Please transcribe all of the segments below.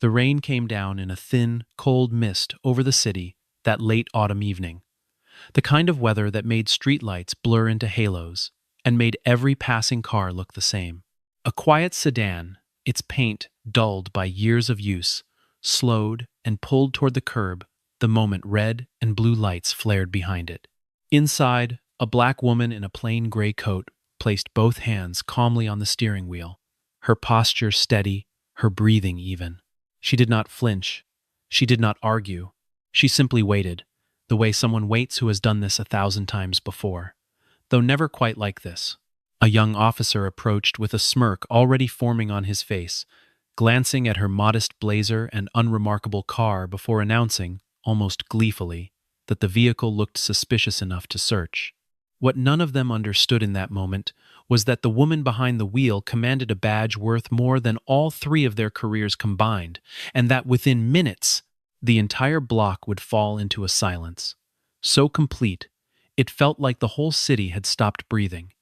The rain came down in a thin, cold mist over the city that late autumn evening, the kind of weather that made streetlights blur into halos and made every passing car look the same. A quiet sedan, its paint dulled by years of use, slowed and pulled toward the curb the moment red and blue lights flared behind it. Inside, a black woman in a plain gray coat placed both hands calmly on the steering wheel, her posture steady, her breathing even. She did not flinch. She did not argue. She simply waited, the way someone waits who has done this 1,000 times before, though never quite like this. A young officer approached with a smirk already forming on his face, glancing at her modest blazer and unremarkable car before announcing, almost gleefully, that the vehicle looked suspicious enough to search. What none of them understood in that moment was that the woman behind the wheel commanded a badge worth more than all three of their careers combined, and that within minutes, the entire block would fall into a silence. So complete, it felt like the whole city had stopped breathing,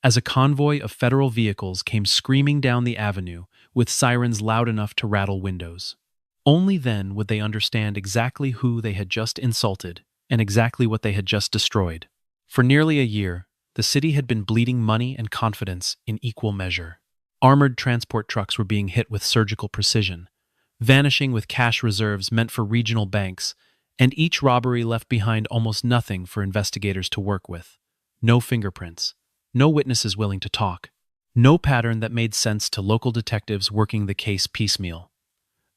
as a convoy of federal vehicles came screaming down the avenue with sirens loud enough to rattle windows. Only then would they understand exactly who they had just insulted and exactly what they had just destroyed. For nearly a year, the city had been bleeding money and confidence in equal measure. Armored transport trucks were being hit with surgical precision, vanishing with cash reserves meant for regional banks, and each robbery left behind almost nothing for investigators to work with. No fingerprints, no witnesses willing to talk, no pattern that made sense to local detectives working the case piecemeal.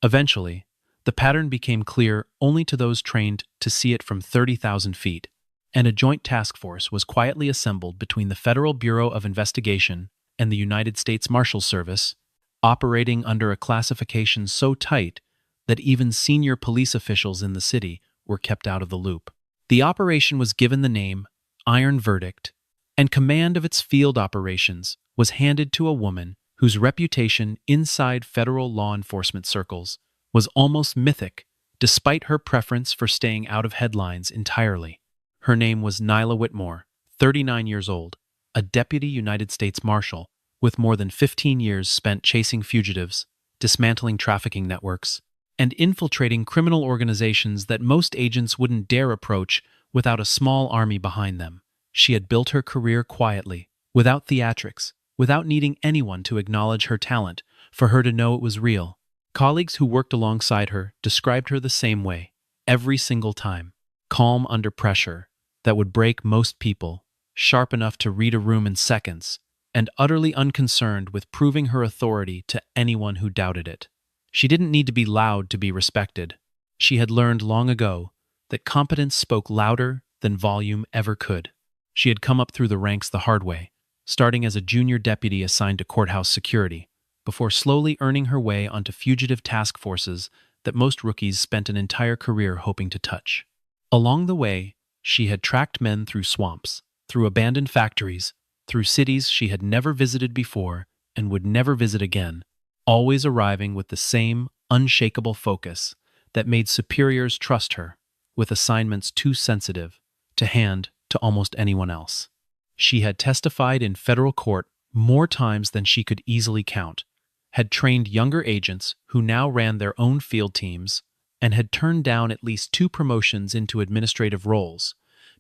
Eventually, the pattern became clear only to those trained to see it from 30,000 feet, and a joint task force was quietly assembled between the Federal Bureau of Investigation and the United States Marshal Service, operating under a classification so tight that even senior police officials in the city were kept out of the loop. The operation was given the name Iron Verdict, and command of its field operations was handed to a woman whose reputation inside federal law enforcement circles was almost mythic, despite her preference for staying out of headlines entirely. Her name was Nyla Whitmore, 39 years old, a deputy United States Marshal with more than 15 years spent chasing fugitives, dismantling trafficking networks, and infiltrating criminal organizations that most agents wouldn't dare approach without a small army behind them. She had built her career quietly, without theatrics, without needing anyone to acknowledge her talent for her to know it was real. Colleagues who worked alongside her described her the same way, every single time. Calm under pressure that would break most people, sharp enough to read a room in seconds, and utterly unconcerned with proving her authority to anyone who doubted it. She didn't need to be loud to be respected. She had learned long ago that competence spoke louder than volume ever could. She had come up through the ranks the hard way, starting as a junior deputy assigned to courthouse security, before slowly earning her way onto fugitive task forces that most rookies spent an entire career hoping to touch. Along the way, she had tracked men through swamps, through abandoned factories, through cities she had never visited before and would never visit again, always arriving with the same unshakable focus that made superiors trust her, with assignments too sensitive to hand to almost anyone else. She had testified in federal court more times than she could easily count, had trained younger agents who now ran their own field teams, and had turned down at least 2 promotions into administrative roles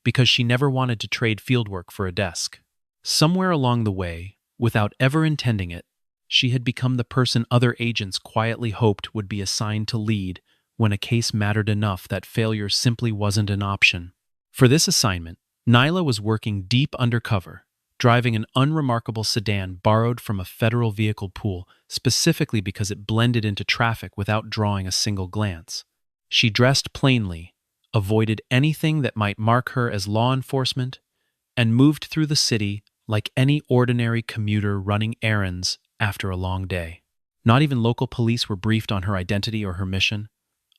because she never wanted to trade fieldwork for a desk. Somewhere along the way, without ever intending it, she had become the person other agents quietly hoped would be assigned to lead when a case mattered enough that failure simply wasn't an option. For this assignment, Nyla was working deep undercover, driving an unremarkable sedan borrowed from a federal vehicle pool specifically because it blended into traffic without drawing a single glance. She dressed plainly, avoided anything that might mark her as law enforcement, and moved through the city like any ordinary commuter running errands after a long day. Not even local police were briefed on her identity or her mission,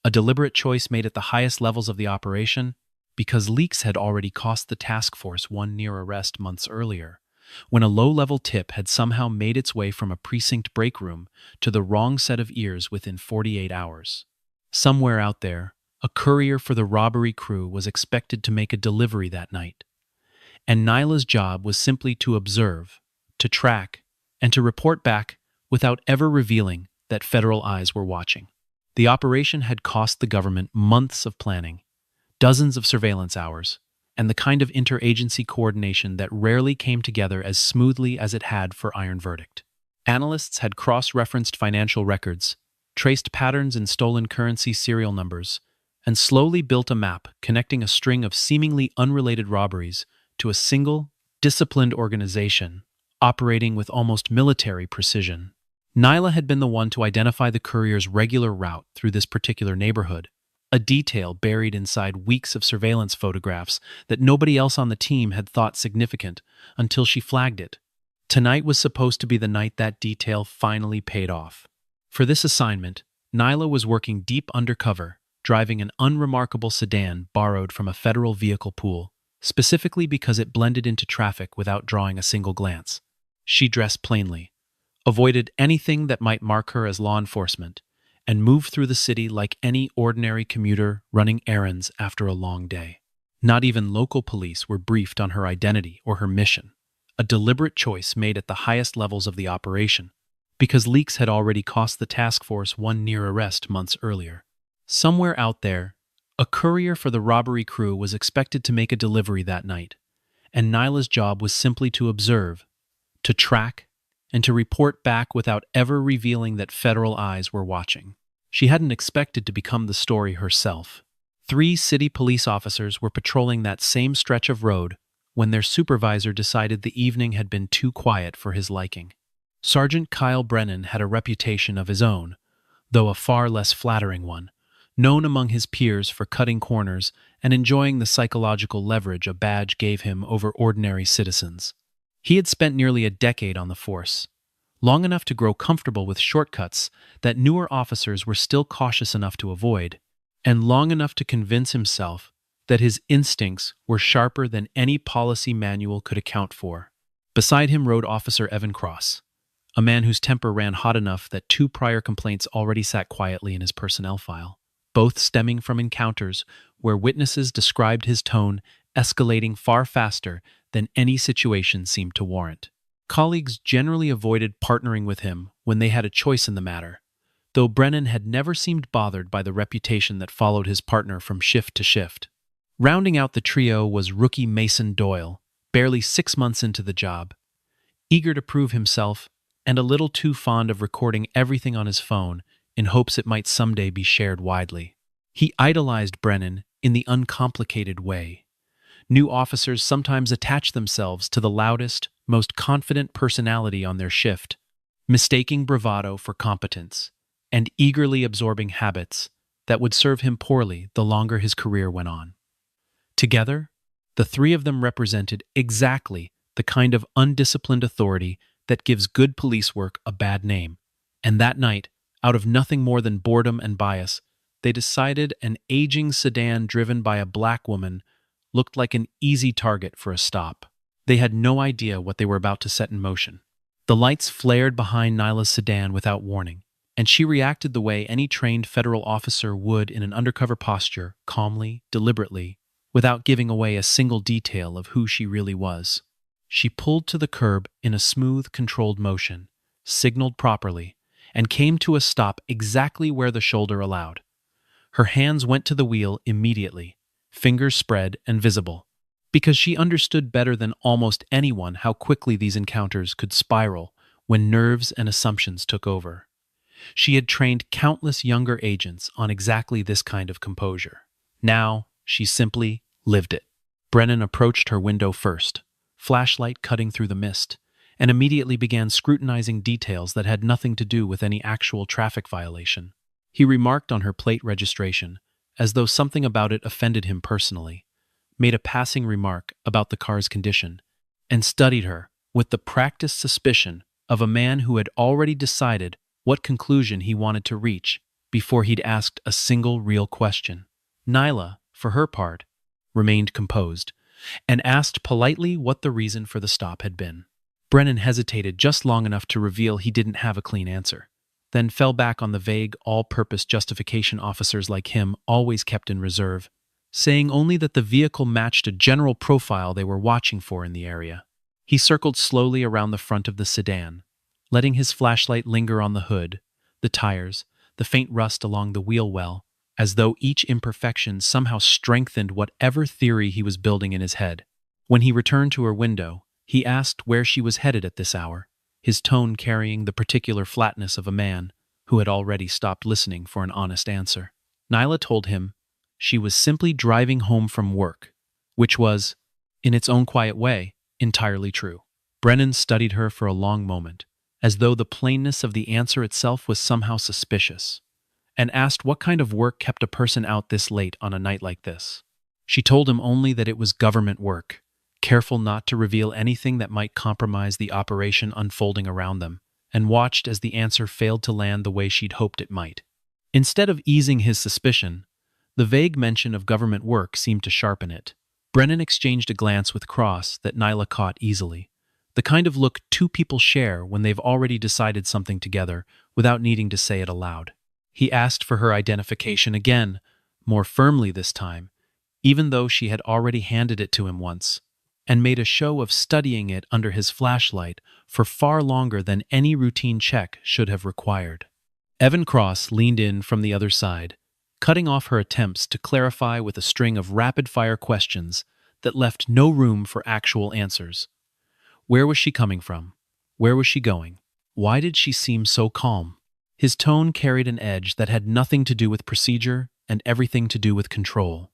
a deliberate choice made at the highest levels of the operation, because leaks had already cost the task force one near arrest months earlier, when a low-level tip had somehow made its way from a precinct break room to the wrong set of ears within 48 hours. Somewhere out there, a courier for the robbery crew was expected to make a delivery that night, and Nyla's job was simply to observe, to track, and to report back without ever revealing that federal eyes were watching. The operation had cost the government months of planning, dozens of surveillance hours, and the kind of interagency coordination that rarely came together as smoothly as it had for Iron Verdict. Analysts had cross-referenced financial records, traced patterns in stolen currency serial numbers, and slowly built a map connecting a string of seemingly unrelated robberies to a single, disciplined organization operating with almost military precision. Nyla had been the one to identify the courier's regular route through this particular neighborhood, a detail buried inside weeks of surveillance photographs that nobody else on the team had thought significant until she flagged it. Tonight was supposed to be the night that detail finally paid off. For this assignment, Nyla was working deep undercover, driving an unremarkable sedan borrowed from a federal vehicle pool, specifically because it blended into traffic without drawing a single glance. She dressed plainly, avoided anything that might mark her as law enforcement, and moved through the city like any ordinary commuter running errands after a long day. Not even local police were briefed on her identity or her mission, a deliberate choice made at the highest levels of the operation, because leaks had already cost the task force one near arrest months earlier. Somewhere out there, a courier for the robbery crew was expected to make a delivery that night, and Nyla's job was simply to observe, to track, and to report back without ever revealing that federal eyes were watching. She hadn't expected to become the story herself. 3 city police officers were patrolling that same stretch of road when their supervisor decided the evening had been too quiet for his liking. Sergeant Kyle Brennan had a reputation of his own, though a far less flattering one, known among his peers for cutting corners and enjoying the psychological leverage a badge gave him over ordinary citizens. He had spent nearly a decade on the force, long enough to grow comfortable with shortcuts that newer officers were still cautious enough to avoid, and long enough to convince himself that his instincts were sharper than any policy manual could account for. Beside him rode Officer Evan Cross, a man whose temper ran hot enough that 2 prior complaints already sat quietly in his personnel file, both stemming from encounters where witnesses described his tone escalating far faster than any situation seemed to warrant. Colleagues generally avoided partnering with him when they had a choice in the matter, though Brennan had never seemed bothered by the reputation that followed his partner from shift to shift. Rounding out the trio was rookie Mason Doyle, barely 6 months into the job, eager to prove himself and a little too fond of recording everything on his phone in hopes it might someday be shared widely. He idolized Brennan in the uncomplicated way. New officers sometimes attach themselves to the loudest, most confident personality on their shift, mistaking bravado for competence, and eagerly absorbing habits that would serve him poorly the longer his career went on. Together, the 3 of them represented exactly the kind of undisciplined authority that gives good police work a bad name, and that night, out of nothing more than boredom and bias, they decided an aging sedan driven by a black woman looked like an easy target for a stop. They had no idea what they were about to set in motion. The lights flared behind Nyla's sedan without warning, and she reacted the way any trained federal officer would in an undercover posture, calmly, deliberately, without giving away a single detail of who she really was. She pulled to the curb in a smooth, controlled motion, signaled properly, and came to a stop exactly where the shoulder allowed. Her hands went to the wheel immediately, fingers spread and visible, because she understood better than almost anyone how quickly these encounters could spiral when nerves and assumptions took over. She had trained countless younger agents on exactly this kind of composure. Now, she simply lived it. Brennan approached her window first, flashlight cutting through the mist, and immediately began scrutinizing details that had nothing to do with any actual traffic violation. He remarked on her plate registration, as though something about it offended him personally, made a passing remark about the car's condition, and studied her with the practiced suspicion of a man who had already decided what conclusion he wanted to reach before he'd asked a single real question. Nyla, for her part, remained composed, and asked politely what the reason for the stop had been. Brennan hesitated just long enough to reveal he didn't have a clean answer, then fell back on the vague, all-purpose justification officers like him always kept in reserve, saying only that the vehicle matched a general profile they were watching for in the area. He circled slowly around the front of the sedan, letting his flashlight linger on the hood, the tires, the faint rust along the wheel well, as though each imperfection somehow strengthened whatever theory he was building in his head. When he returned to her window, he asked where she was headed at this hour, his tone carrying the particular flatness of a man who had already stopped listening for an honest answer. Nyla told him she was simply driving home from work, which was, in its own quiet way, entirely true. Brennan studied her for a long moment, as though the plainness of the answer itself was somehow suspicious, and asked what kind of work kept a person out this late on a night like this. She told him only that it was government work, careful not to reveal anything that might compromise the operation unfolding around them, and watched as the answer failed to land the way she'd hoped it might. Instead of easing his suspicion, the vague mention of government work seemed to sharpen it. Brennan exchanged a glance with Cross that Nyla caught easily, the kind of look two people share when they've already decided something together without needing to say it aloud. He asked for her identification again, more firmly this time, even though she had already handed it to him once, and made a show of studying it under his flashlight for far longer than any routine check should have required. Evan Cross leaned in from the other side, cutting off her attempts to clarify with a string of rapid-fire questions that left no room for actual answers. Where was she coming from? Where was she going? Why did she seem so calm? His tone carried an edge that had nothing to do with procedure and everything to do with control.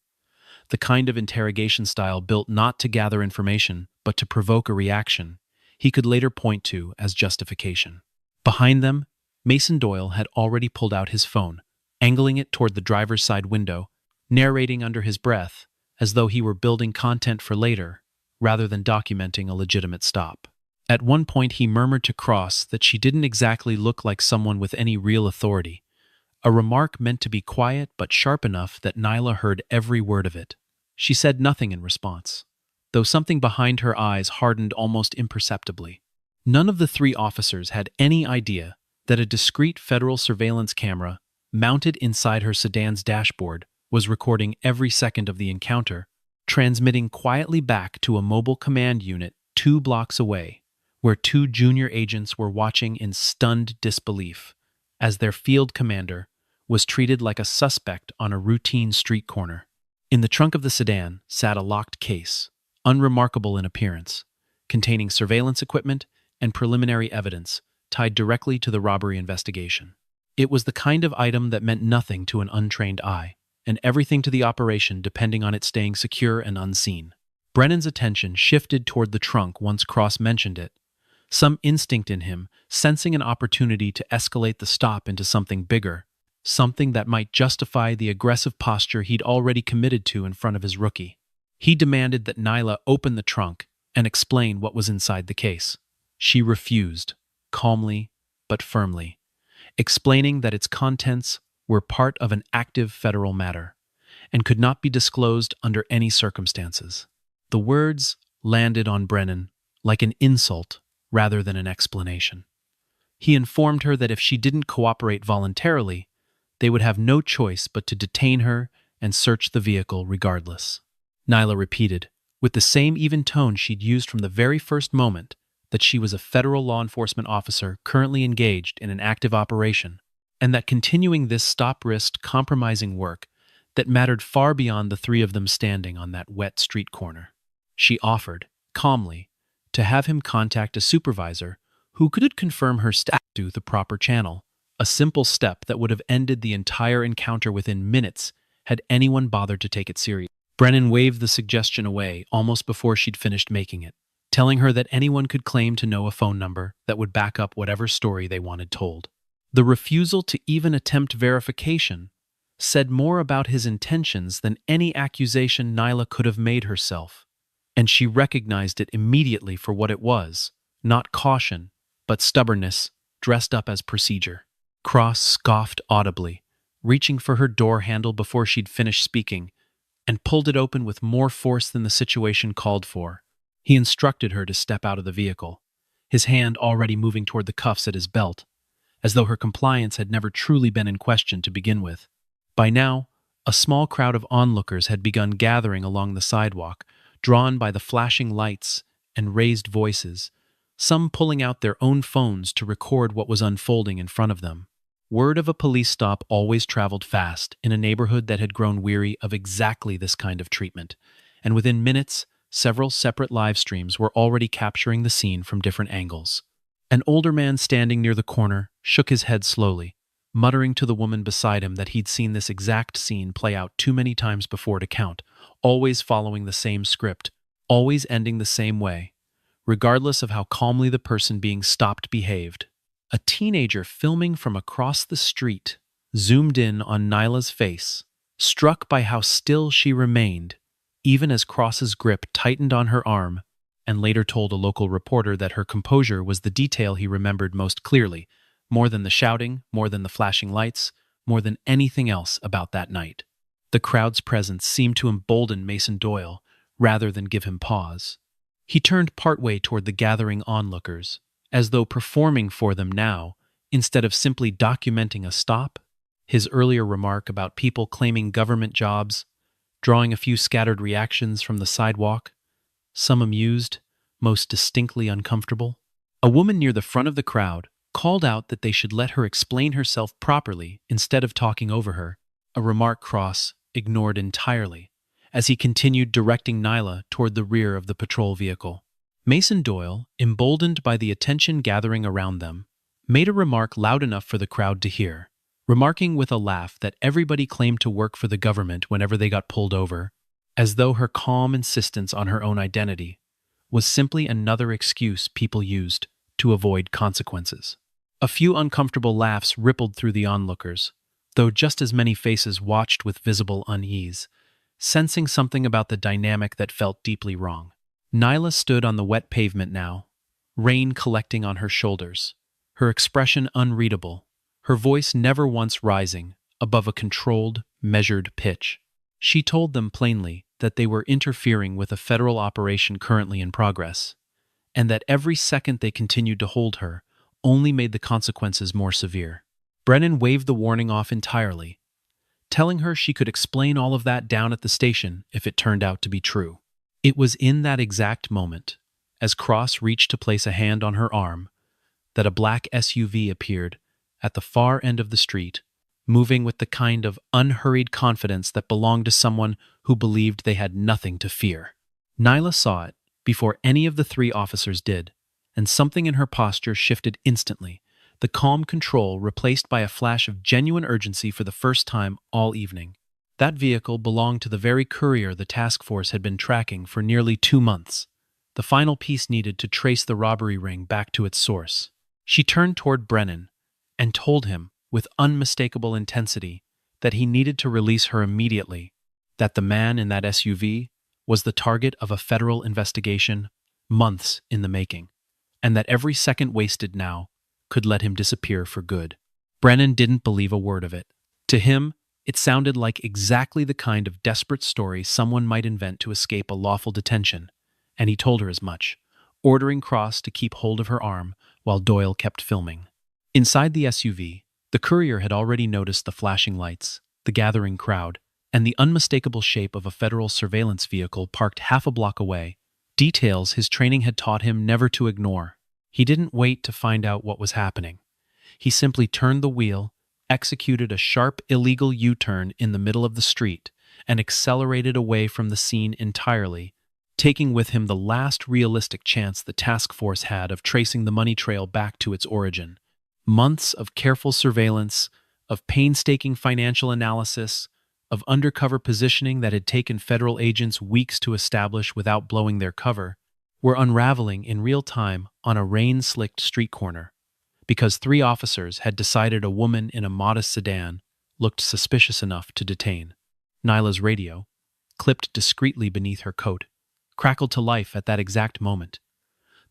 The kind of interrogation style built not to gather information, but to provoke a reaction, he could later point to as justification. Behind them, Mason Doyle had already pulled out his phone, angling it toward the driver's side window, narrating under his breath, as though he were building content for later, rather than documenting a legitimate stop. At one point he murmured to Cross that she didn't exactly look like someone with any real authority, a remark meant to be quiet but sharp enough that Nyla heard every word of it. She said nothing in response, though something behind her eyes hardened almost imperceptibly. None of the three officers had any idea that a discreet federal surveillance camera mounted inside her sedan's dashboard was recording every second of the encounter, transmitting quietly back to a mobile command unit 2 blocks away, where 2 junior agents were watching in stunned disbelief as their field commander was treated like a suspect on a routine street corner. In the trunk of the sedan sat a locked case, unremarkable in appearance, containing surveillance equipment and preliminary evidence tied directly to the robbery investigation. It was the kind of item that meant nothing to an untrained eye, and everything to the operation depending on it staying secure and unseen. Brennan's attention shifted toward the trunk once Cross mentioned it, some instinct in him sensing an opportunity to escalate the stop into something bigger, something that might justify the aggressive posture he'd already committed to in front of his rookie. He demanded that Nyla open the trunk and explain what was inside the case. She refused, calmly but firmly, explaining that its contents were part of an active federal matter and could not be disclosed under any circumstances. The words landed on Brennan like an insult rather than an explanation. He informed her that if she didn't cooperate voluntarily, they would have no choice but to detain her and search the vehicle regardless. Nyla repeated, with the same even tone she'd used from the very first moment, that she was a federal law enforcement officer currently engaged in an active operation, and that continuing this stop risked compromising work that mattered far beyond the three of them standing on that wet street corner. She offered, calmly, to have him contact a supervisor who could confirm her status through the proper channel, a simple step that would have ended the entire encounter within minutes had anyone bothered to take it seriously. Brennan waved the suggestion away almost before she'd finished making it, telling her that anyone could claim to know a phone number that would back up whatever story they wanted told. The refusal to even attempt verification said more about his intentions than any accusation Nyla could have made herself, and she recognized it immediately for what it was, not caution, but stubbornness dressed up as procedure. Cross scoffed audibly, reaching for her door handle before she'd finished speaking, and pulled it open with more force than the situation called for. He instructed her to step out of the vehicle, his hand already moving toward the cuffs at his belt, as though her compliance had never truly been in question to begin with. By now, a small crowd of onlookers had begun gathering along the sidewalk, drawn by the flashing lights and raised voices, some pulling out their own phones to record what was unfolding in front of them. Word of a police stop always traveled fast in a neighborhood that had grown weary of exactly this kind of treatment, and within minutes, several separate live streams were already capturing the scene from different angles. An older man standing near the corner shook his head slowly, muttering to the woman beside him that he'd seen this exact scene play out too many times before to count, always following the same script, always ending the same way, regardless of how calmly the person being stopped behaved. A teenager filming from across the street zoomed in on Nyla's face, struck by how still she remained, even as Cross's grip tightened on her arm, and later told a local reporter that her composure was the detail he remembered most clearly, more than the shouting, more than the flashing lights, more than anything else about that night. The crowd's presence seemed to embolden Mason Doyle rather than give him pause. He turned partway toward the gathering onlookers, as though performing for them now, instead of simply documenting a stop. His earlier remark about people claiming government jobs, drawing a few scattered reactions from the sidewalk, some amused, most distinctly uncomfortable. A woman near the front of the crowd called out that they should let her explain herself properly instead of talking over her, a remark Cross ignored entirely, as he continued directing Nyla toward the rear of the patrol vehicle. Mason Doyle, emboldened by the attention gathering around them, made a remark loud enough for the crowd to hear, remarking with a laugh that everybody claimed to work for the government whenever they got pulled over, as though her calm insistence on her own identity was simply another excuse people used to avoid consequences. A few uncomfortable laughs rippled through the onlookers, though just as many faces watched with visible unease, sensing something about the dynamic that felt deeply wrong. Nyla stood on the wet pavement now, rain collecting on her shoulders, her expression unreadable, her voice never once rising above a controlled, measured pitch. She told them plainly that they were interfering with a federal operation currently in progress, and that every second they continued to hold her only made the consequences more severe. Brennan waved the warning off entirely, telling her she could explain all of that down at the station if it turned out to be true. It was in that exact moment, as Cross reached to place a hand on her arm, that a black SUV appeared at the far end of the street, moving with the kind of unhurried confidence that belonged to someone who believed they had nothing to fear. Nyla saw it before any of the three officers did, and something in her posture shifted instantly, the calm control replaced by a flash of genuine urgency for the first time all evening. That vehicle belonged to the very courier the task force had been tracking for nearly 2 months, the final piece needed to trace the robbery ring back to its source. She turned toward Brennan and told him, with unmistakable intensity, that he needed to release her immediately, that the man in that SUV was the target of a federal investigation months in the making, and that every second wasted now could let him disappear for good. Brennan didn't believe a word of it. To him, it sounded like exactly the kind of desperate story someone might invent to escape a lawful detention, and he told her as much, ordering Cross to keep hold of her arm while Doyle kept filming. Inside the SUV, the courier had already noticed the flashing lights, the gathering crowd, and the unmistakable shape of a federal surveillance vehicle parked half a block away, details his training had taught him never to ignore. He didn't wait to find out what was happening. He simply turned the wheel, executed a sharp, illegal U-turn in the middle of the street, and accelerated away from the scene entirely, taking with him the last realistic chance the task force had of tracing the money trail back to its origin. Months of careful surveillance, of painstaking financial analysis, of undercover positioning that had taken federal agents weeks to establish without blowing their cover, were unraveling in real time on a rain-slicked street corner, because 3 officers had decided a woman in a modest sedan looked suspicious enough to detain. Nyla's radio, clipped discreetly beneath her coat, crackled to life at that exact moment.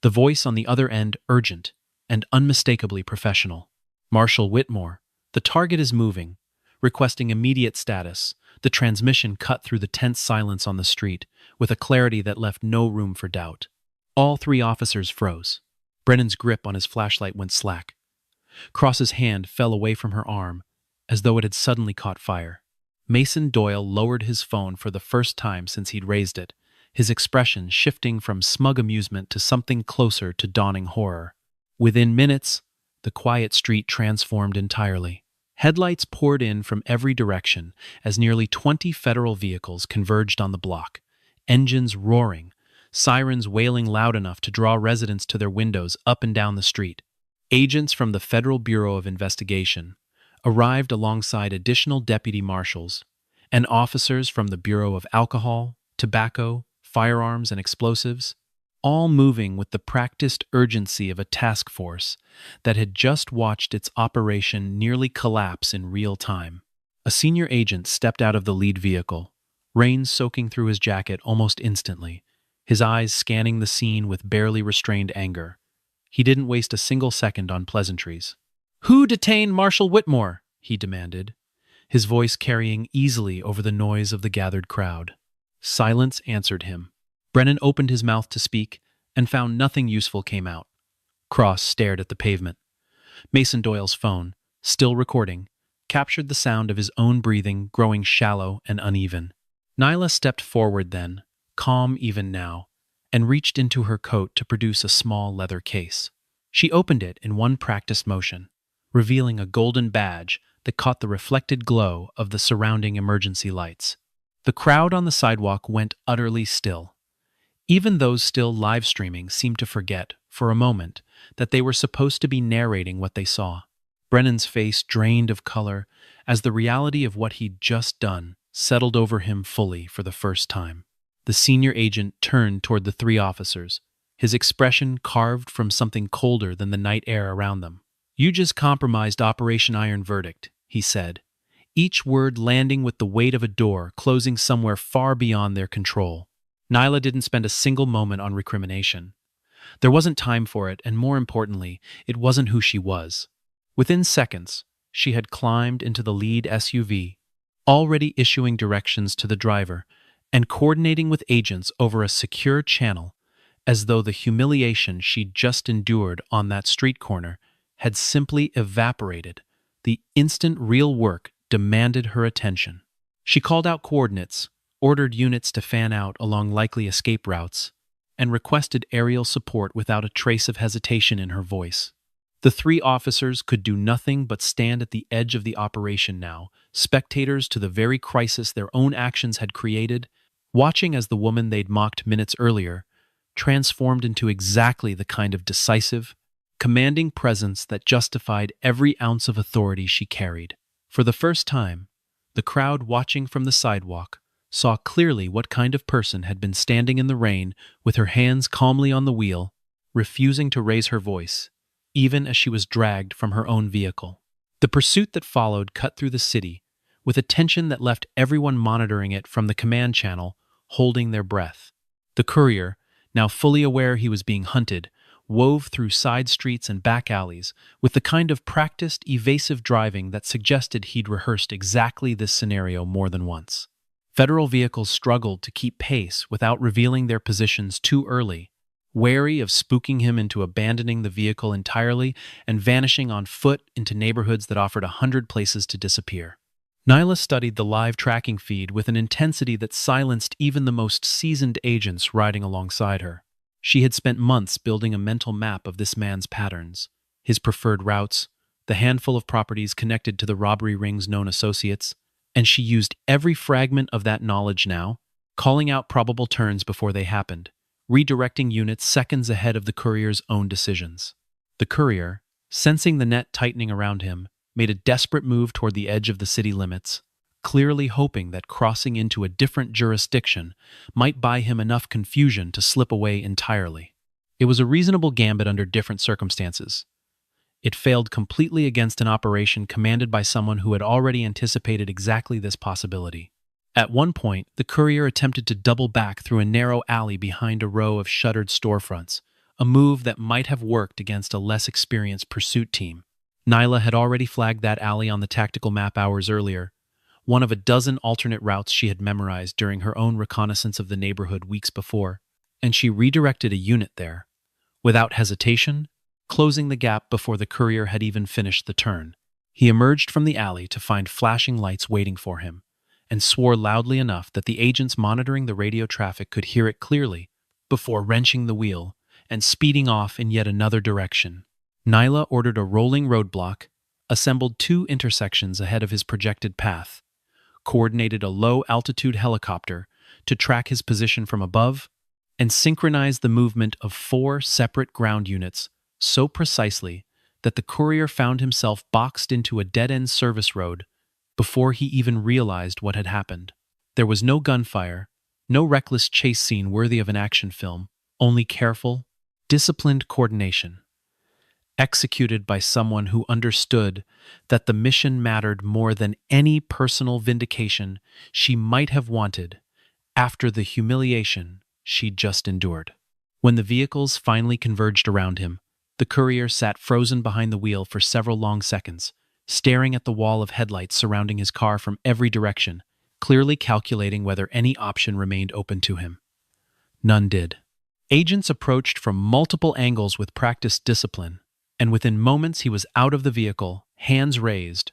The voice on the other end urgent and unmistakably professional. Marshal Whitmore, the target is moving, requesting immediate status. The transmission cut through the tense silence on the street with a clarity that left no room for doubt. All 3 officers froze. Brennan's grip on his flashlight went slack. Cross's hand fell away from her arm, as though it had suddenly caught fire. Mason Doyle lowered his phone for the first time since he'd raised it, his expression shifting from smug amusement to something closer to dawning horror. Within minutes, the quiet street transformed entirely. Headlights poured in from every direction as nearly 20 federal vehicles converged on the block, engines roaring, sirens wailing loud enough to draw residents to their windows up and down the street. Agents from the Federal Bureau of Investigation arrived alongside additional deputy marshals and officers from the Bureau of Alcohol, Tobacco, Firearms, and Explosives, all moving with the practiced urgency of a task force that had just watched its operation nearly collapse in real time. A senior agent stepped out of the lead vehicle, rain soaking through his jacket almost instantly, his eyes scanning the scene with barely restrained anger. He didn't waste a single second on pleasantries. "Who detained Marshal Whitmore?" he demanded, his voice carrying easily over the noise of the gathered crowd. Silence answered him. Brennan opened his mouth to speak and found nothing useful came out. Cross stared at the pavement. Mason Doyle's phone, still recording, captured the sound of his own breathing growing shallow and uneven. Nyla stepped forward then, calm even now, and reached into her coat to produce a small leather case. She opened it in one practiced motion, revealing a golden badge that caught the reflected glow of the surrounding emergency lights. The crowd on the sidewalk went utterly still. Even those still live streaming seemed to forget, for a moment, that they were supposed to be narrating what they saw. Brennan's face drained of color as the reality of what he'd just done settled over him fully for the first time. The senior agent turned toward the three officers, his expression carved from something colder than the night air around them. "You just compromised Operation Iron Verdict," he said, each word landing with the weight of a door closing somewhere far beyond their control. Nyla didn't spend a single moment on recrimination. There wasn't time for it, and more importantly, it wasn't who she was. Within seconds, she had climbed into the lead SUV, already issuing directions to the driver and coordinating with agents over a secure channel, as though the humiliation she'd just endured on that street corner had simply evaporated the instant real work demanded her attention. She called out coordinates, ordered units to fan out along likely escape routes, and requested aerial support without a trace of hesitation in her voice. The three officers could do nothing but stand at the edge of the operation now, spectators to the very crisis their own actions had created, watching as the woman they'd mocked minutes earlier transformed into exactly the kind of decisive, commanding presence that justified every ounce of authority she carried. For the first time, the crowd watching from the sidewalk saw clearly what kind of person had been standing in the rain with her hands calmly on the wheel, refusing to raise her voice, even as she was dragged from her own vehicle. The pursuit that followed cut through the city, with a tension that left everyone monitoring it from the command channel, holding their breath. The courier, now fully aware he was being hunted, wove through side streets and back alleys with the kind of practiced, evasive driving that suggested he'd rehearsed exactly this scenario more than once. Federal vehicles struggled to keep pace without revealing their positions too early, wary of spooking him into abandoning the vehicle entirely and vanishing on foot into neighborhoods that offered 100 places to disappear. Nyla studied the live tracking feed with an intensity that silenced even the most seasoned agents riding alongside her. She had spent months building a mental map of this man's patterns, his preferred routes, the handful of properties connected to the robbery ring's known associates, and she used every fragment of that knowledge now, calling out probable turns before they happened, redirecting units seconds ahead of the courier's own decisions. The courier, sensing the net tightening around him, made a desperate move toward the edge of the city limits, clearly hoping that crossing into a different jurisdiction might buy him enough confusion to slip away entirely. It was a reasonable gambit under different circumstances. It failed completely against an operation commanded by someone who had already anticipated exactly this possibility. At one point, the courier attempted to double back through a narrow alley behind a row of shuttered storefronts, a move that might have worked against a less experienced pursuit team. Nyla had already flagged that alley on the tactical map hours earlier, one of a dozen alternate routes she had memorized during her own reconnaissance of the neighborhood weeks before, and she redirected a unit there, without hesitation, closing the gap before the courier had even finished the turn. He emerged from the alley to find flashing lights waiting for him, and swore loudly enough that the agents monitoring the radio traffic could hear it clearly before wrenching the wheel and speeding off in yet another direction. Nyla ordered a rolling roadblock, assembled two intersections ahead of his projected path, coordinated a low-altitude helicopter to track his position from above, and synchronized the movement of four separate ground units so precisely that the courier found himself boxed into a dead-end service road before he even realized what had happened. There was no gunfire, no reckless chase scene worthy of an action film, only careful, disciplined coordination, executed by someone who understood that the mission mattered more than any personal vindication she might have wanted after the humiliation she'd just endured. When the vehicles finally converged around him, the courier sat frozen behind the wheel for several long seconds, staring at the wall of headlights surrounding his car from every direction, clearly calculating whether any option remained open to him. None did. Agents approached from multiple angles with practiced discipline, and within moments he was out of the vehicle, hands raised,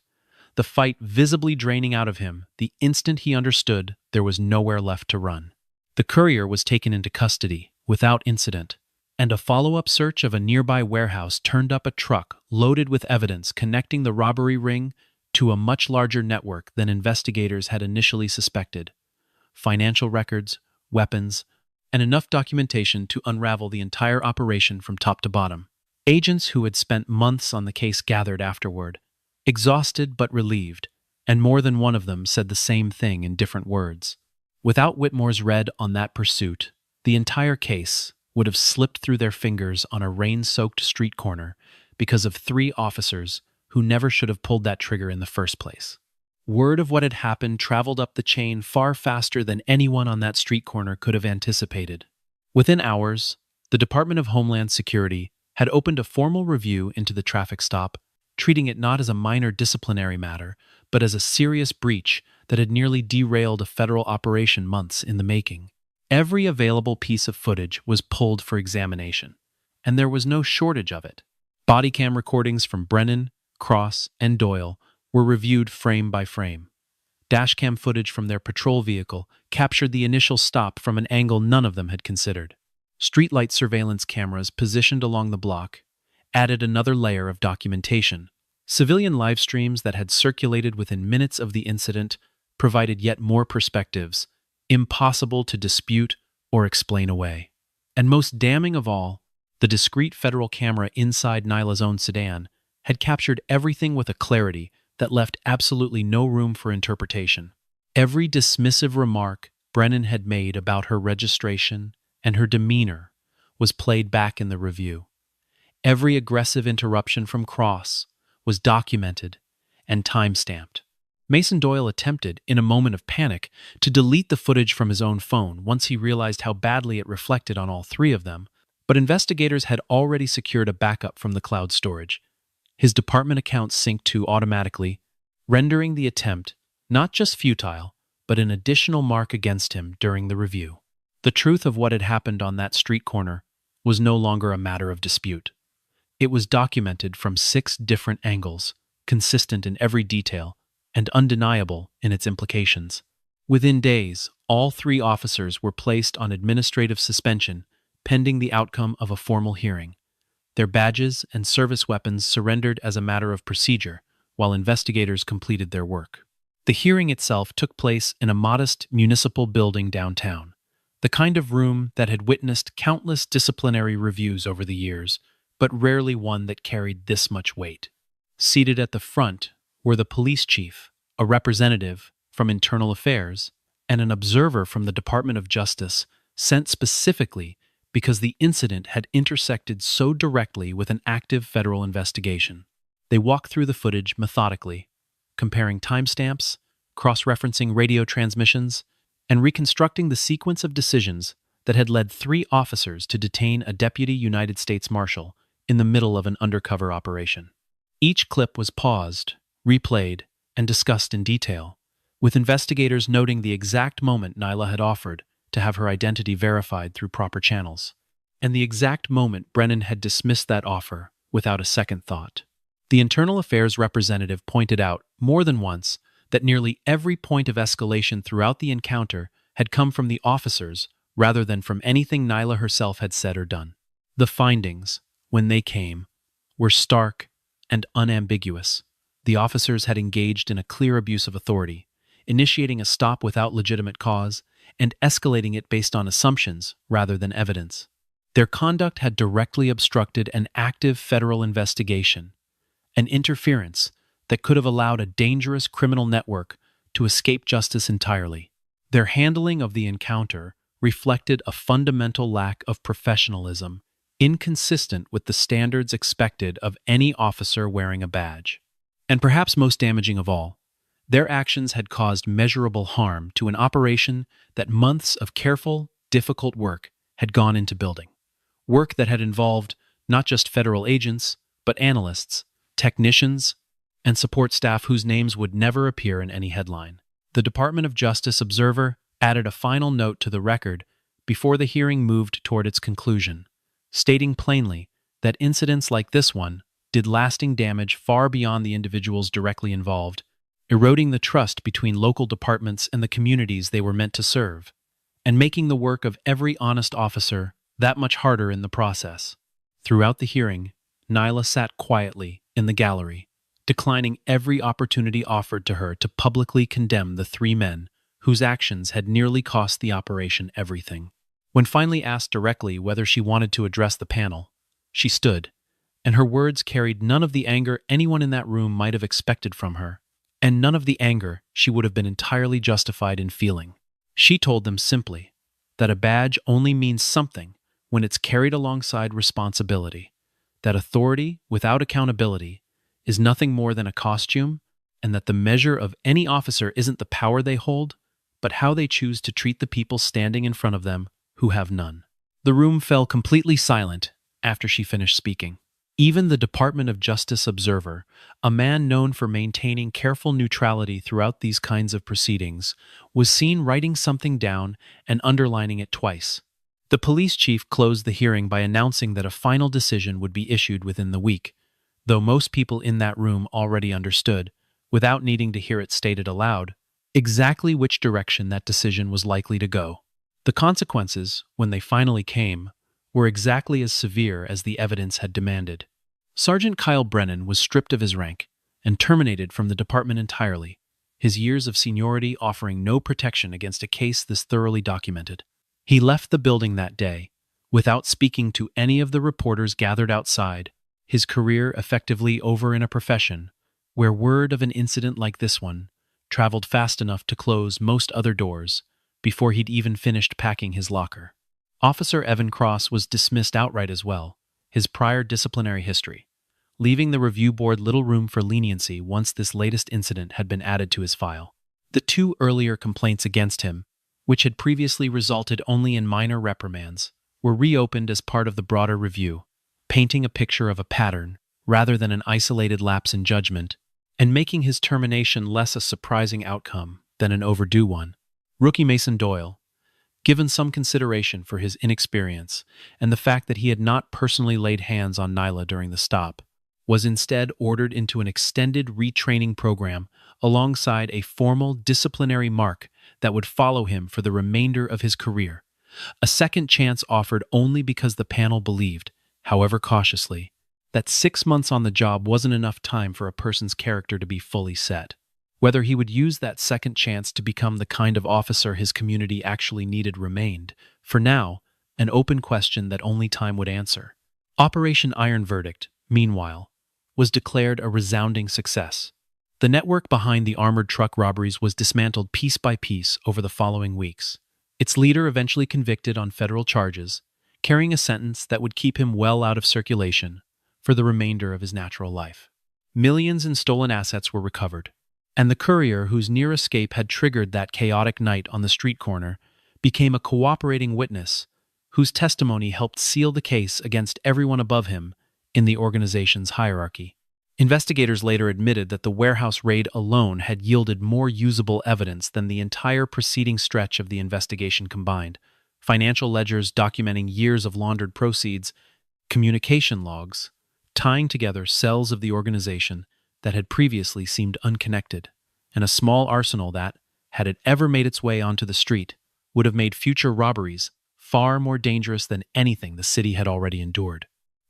the fight visibly draining out of him the instant he understood there was nowhere left to run. The courier was taken into custody without incident, and a follow-up search of a nearby warehouse turned up a truck loaded with evidence connecting the robbery ring to a much larger network than investigators had initially suspected. Financial records, weapons, and enough documentation to unravel the entire operation from top to bottom. Agents who had spent months on the case gathered afterward, exhausted but relieved, and more than one of them said the same thing in different words. Without Whitmore's red on that pursuit, the entire case would have slipped through their fingers on a rain-soaked street corner because of three officers who never should have pulled that trigger in the first place. Word of what had happened traveled up the chain far faster than anyone on that street corner could have anticipated. Within hours, the Department of Homeland Security had opened a formal review into the traffic stop, treating it not as a minor disciplinary matter, but as a serious breach that had nearly derailed a federal operation months in the making. Every available piece of footage was pulled for examination, and there was no shortage of it. Body cam recordings from Brennan, Cross, and Doyle were reviewed frame by frame. Dashcam footage from their patrol vehicle captured the initial stop from an angle none of them had considered. Streetlight surveillance cameras positioned along the block added another layer of documentation. Civilian live streams that had circulated within minutes of the incident provided yet more perspectives, impossible to dispute or explain away. And most damning of all, the discreet federal camera inside Nyla's own sedan had captured everything with a clarity that left absolutely no room for interpretation. Every dismissive remark Brennan had made about her registration and her demeanor was played back in the review. Every aggressive interruption from Cross was documented and time-stamped. Mason Doyle attempted, in a moment of panic, to delete the footage from his own phone once he realized how badly it reflected on all three of them, but investigators had already secured a backup from the cloud storage. His department account synced to automatically, rendering the attempt not just futile, but an additional mark against him during the review. The truth of what had happened on that street corner was no longer a matter of dispute. It was documented from 6 different angles, consistent in every detail, and undeniable in its implications. Within days, all 3 officers were placed on administrative suspension pending the outcome of a formal hearing. Their badges and service weapons surrendered as a matter of procedure while investigators completed their work. The hearing itself took place in a modest municipal building downtown, the kind of room that had witnessed countless disciplinary reviews over the years, but rarely one that carried this much weight. Seated at the front were the police chief, a representative from Internal Affairs, and an observer from the Department of Justice sent specifically because the incident had intersected so directly with an active federal investigation. They walked through the footage methodically, comparing timestamps, cross-referencing radio transmissions, and reconstructing the sequence of decisions that had led 3 officers to detain a deputy United States Marshal in the middle of an undercover operation. Each clip was paused, replayed, and discussed in detail, with investigators noting the exact moment Nyla had offered to have her identity verified through proper channels, and the exact moment Brennan had dismissed that offer without a second thought. The Internal Affairs representative pointed out more than once that nearly every point of escalation throughout the encounter had come from the officers rather than from anything Nyla herself had said or done. The findings, when they came, were stark and unambiguous. The officers had engaged in a clear abuse of authority, initiating a stop without legitimate cause and escalating it based on assumptions rather than evidence. Their conduct had directly obstructed an active federal investigation, an interference that could have allowed a dangerous criminal network to escape justice entirely. Their handling of the encounter reflected a fundamental lack of professionalism, inconsistent with the standards expected of any officer wearing a badge. And perhaps most damaging of all, their actions had caused measurable harm to an operation that months of careful, difficult work had gone into building. Work that had involved not just federal agents, but analysts, technicians, and support staff whose names would never appear in any headline. The Department of Justice Observer added a final note to the record before the hearing moved toward its conclusion, stating plainly that incidents like this one did lasting damage far beyond the individuals directly involved, eroding the trust between local departments and the communities they were meant to serve, and making the work of every honest officer that much harder in the process. Throughout the hearing, Nyla sat quietly in the gallery, declining every opportunity offered to her to publicly condemn the three men whose actions had nearly cost the operation everything. When finally asked directly whether she wanted to address the panel, she stood, and her words carried none of the anger anyone in that room might have expected from her, and none of the anger she would have been entirely justified in feeling. She told them simply that a badge only means something when it's carried alongside responsibility, that authority without accountability is nothing more than a costume, and that the measure of any officer isn't the power they hold, but how they choose to treat the people standing in front of them who have none. The room fell completely silent after she finished speaking. Even the Department of Justice Observer, a man known for maintaining careful neutrality throughout these kinds of proceedings, was seen writing something down and underlining it twice. The police chief closed the hearing by announcing that a final decision would be issued within the week, though most people in that room already understood, without needing to hear it stated aloud, exactly which direction that decision was likely to go. The consequences, when they finally came, were exactly as severe as the evidence had demanded. Sergeant Kyle Brennan was stripped of his rank and terminated from the department entirely, his years of seniority offering no protection against a case this thoroughly documented. He left the building that day, without speaking to any of the reporters gathered outside, his career effectively over in a profession where word of an incident like this one traveled fast enough to close most other doors before he'd even finished packing his locker. Officer Evan Cross was dismissed outright as well, his prior disciplinary history, leaving the review board little room for leniency once this latest incident had been added to his file. The two earlier complaints against him, which had previously resulted only in minor reprimands, were reopened as part of the broader review, painting a picture of a pattern rather than an isolated lapse in judgment, and making his termination less a surprising outcome than an overdue one. Rookie Mason Doyle, given some consideration for his inexperience and the fact that he had not personally laid hands on Nyla during the stop, was instead ordered into an extended retraining program alongside a formal disciplinary mark that would follow him for the remainder of his career, a second chance offered only because the panel believed, however cautiously, that 6 months on the job wasn't enough time for a person's character to be fully set. Whether he would use that second chance to become the kind of officer his community actually needed remained, for now, an open question that only time would answer. Operation Iron Verdict, meanwhile, was declared a resounding success. The network behind the armored truck robberies was dismantled piece by piece over the following weeks. Its leader eventually convicted on federal charges, carrying a sentence that would keep him well out of circulation for the remainder of his natural life. Millions in stolen assets were recovered, and the courier whose near escape had triggered that chaotic night on the street corner became a cooperating witness whose testimony helped seal the case against everyone above him in the organization's hierarchy. Investigators later admitted that the warehouse raid alone had yielded more usable evidence than the entire preceding stretch of the investigation combined: financial ledgers documenting years of laundered proceeds, communication logs tying together cells of the organization that had previously seemed unconnected, and a small arsenal that, had it ever made its way onto the street, would have made future robberies far more dangerous than anything the city had already endured.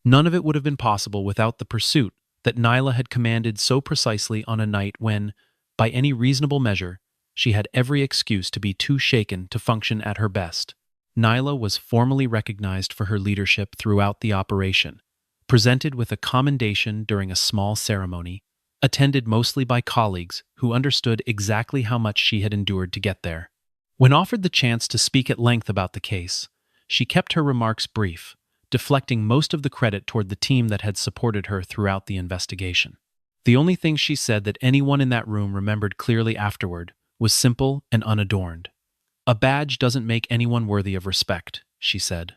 None of it would have been possible without the pursuit that Nyla had commanded so precisely on a night when, by any reasonable measure, she had every excuse to be too shaken to function at her best. Nyla was formally recognized for her leadership throughout the operation, presented with a commendation during a small ceremony, attended mostly by colleagues who understood exactly how much she had endured to get there. When offered the chance to speak at length about the case, she kept her remarks brief, deflecting most of the credit toward the team that had supported her throughout the investigation. The only thing she said that anyone in that room remembered clearly afterward was simple and unadorned. "A badge doesn't make anyone worthy of respect," she said.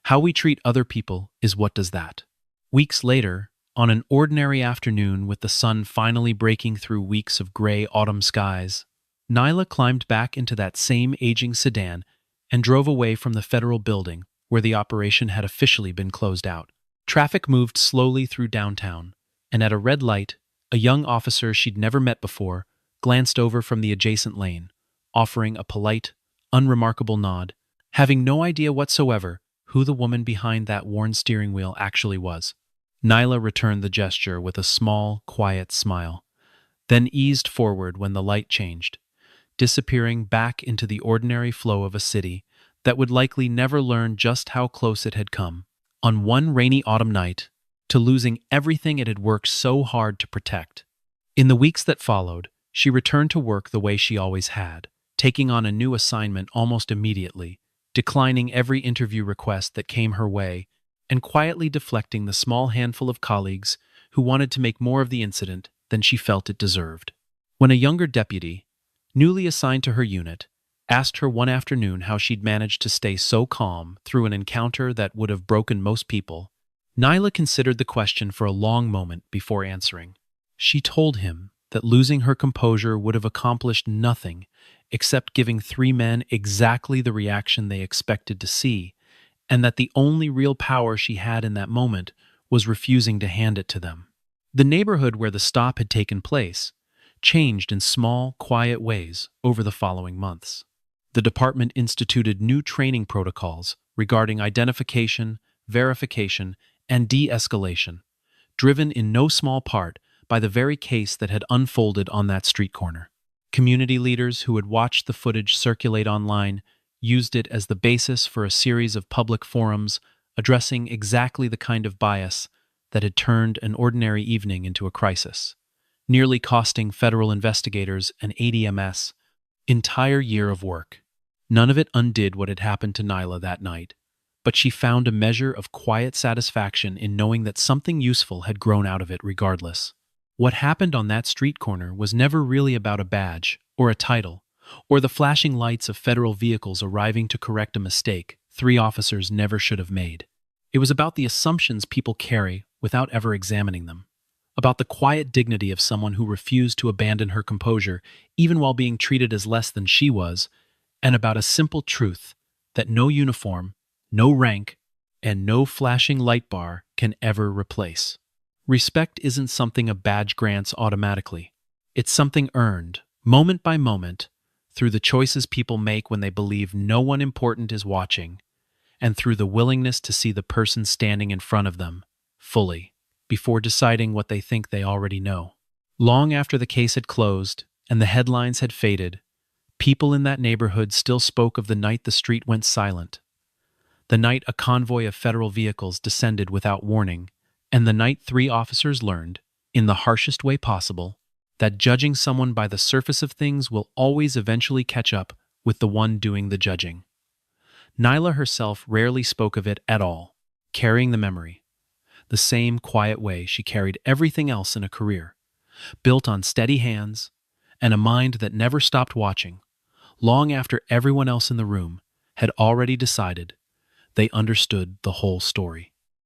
"How we treat other people is what does that." Weeks later, on an ordinary afternoon with the sun finally breaking through weeks of gray autumn skies, Nyla climbed back into that same aging sedan and drove away from the federal building where the operation had officially been closed out. Traffic moved slowly through downtown, and at a red light, a young officer she'd never met before glanced over from the adjacent lane, offering a polite, unremarkable nod, having no idea whatsoever who the woman behind that worn steering wheel actually was. Nyla returned the gesture with a small, quiet smile, then eased forward when the light changed, disappearing back into the ordinary flow of a city that would likely never learn just how close it had come, on one rainy autumn night, to losing everything it had worked so hard to protect. In the weeks that followed, she returned to work the way she always had, taking on a new assignment almost immediately, declining every interview request that came her way, and quietly deflecting the small handful of colleagues who wanted to make more of the incident than she felt it deserved. When a younger deputy, newly assigned to her unit, asked her one afternoon how she'd managed to stay so calm through an encounter that would have broken most people, Nyla considered the question for a long moment before answering. She told him that losing her composure would have accomplished nothing except giving 3 men exactly the reaction they expected to see, and that the only real power she had in that moment was refusing to hand it to them. The neighborhood where the stop had taken place changed in small, quiet ways over the following months. The department instituted new training protocols regarding identification, verification, and de-escalation, driven in no small part by the very case that had unfolded on that street corner. Community leaders who had watched the footage circulate online used it as the basis for a series of public forums addressing exactly the kind of bias that had turned an ordinary evening into a crisis, nearly costing federal investigators and ADMS entire year of work. None of it undid what had happened to Nyla that night, but she found a measure of quiet satisfaction in knowing that something useful had grown out of it regardless. What happened on that street corner was never really about a badge or a title, or the flashing lights of federal vehicles arriving to correct a mistake 3 officers never should have made. It was about the assumptions people carry without ever examining them, about the quiet dignity of someone who refused to abandon her composure even while being treated as less than she was, and about a simple truth that no uniform, no rank, and no flashing light bar can ever replace. Respect isn't something a badge grants automatically. It's something earned, moment by moment, through the choices people make when they believe no one important is watching, and through the willingness to see the person standing in front of them, fully, before deciding what they think they already know. Long after the case had closed and the headlines had faded, people in that neighborhood still spoke of the night the street went silent, the night a convoy of federal vehicles descended without warning, and the night 3 officers learned, in the harshest way possible, that judging someone by the surface of things will always eventually catch up with the one doing the judging. Nyla herself rarely spoke of it at all, carrying the memory, the same quiet way she carried everything else in a career, built on steady hands and a mind that never stopped watching, long after everyone else in the room had already decided they understood the whole story.